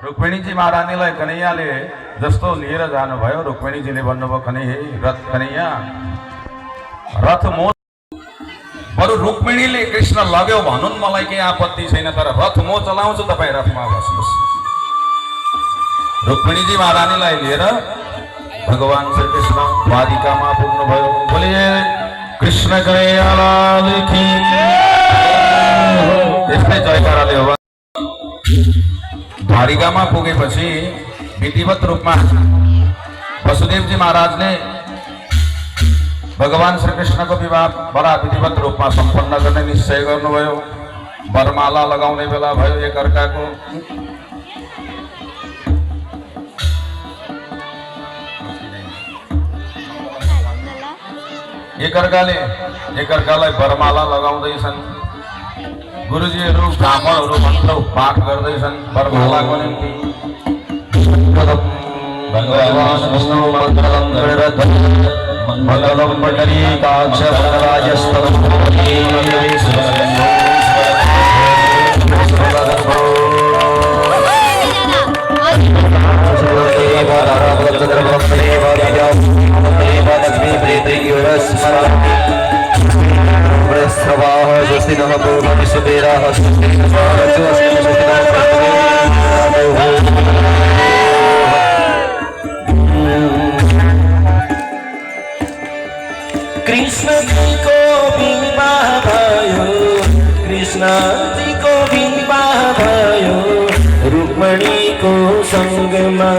रुक्मिणीजी महारानीलाई कन्हैयाले जस्तो लिएर जानुभयो, रुक्मिणीजीले भन्नुभयो कन्है रथ कन्हैया रथ मो बरु रुक्मिणीले कृष्ण लग्यो भनुन् मलाई केही आपत्ति छैन, तर रथ म चलाउँछु, तपाईँ रथमा बस्नुहोस्। रुक्मिणीजी महारानीलाई लिएर भगवान श्री कृष्ण द्वारिकामा पुग्नुभयो। बोलिए कृष्ण कन्हैया लाल की यस्तै जयकाराले हो। द्वारिकामा पुगेपछि विधिवत रूपमा वसुदेवजी महाराजले भगवान श्री कृष्णको विवाह बडा विधिवत रूपमा सम्पन्न गर्ने निश्चय गर्नुभयो। वरमाला लगाउने बेला भयो एकअर्काको। एकअर्कालाई वरमाला लगाउँदैछन्। गुरुजीहरू ब्राह्मणहरू मन्त्र पाठ गर्दैछन् वरमालाको निम्ति। भगवान विष्णु मङ्गलम गरुडध्वज मंगलम पुंडरीकाक्ष वरदराजस्तवं कृष्ण जी को विवाह भयो, कृष्ण जी को विवाह भयो, रुक्मिणी को संगमा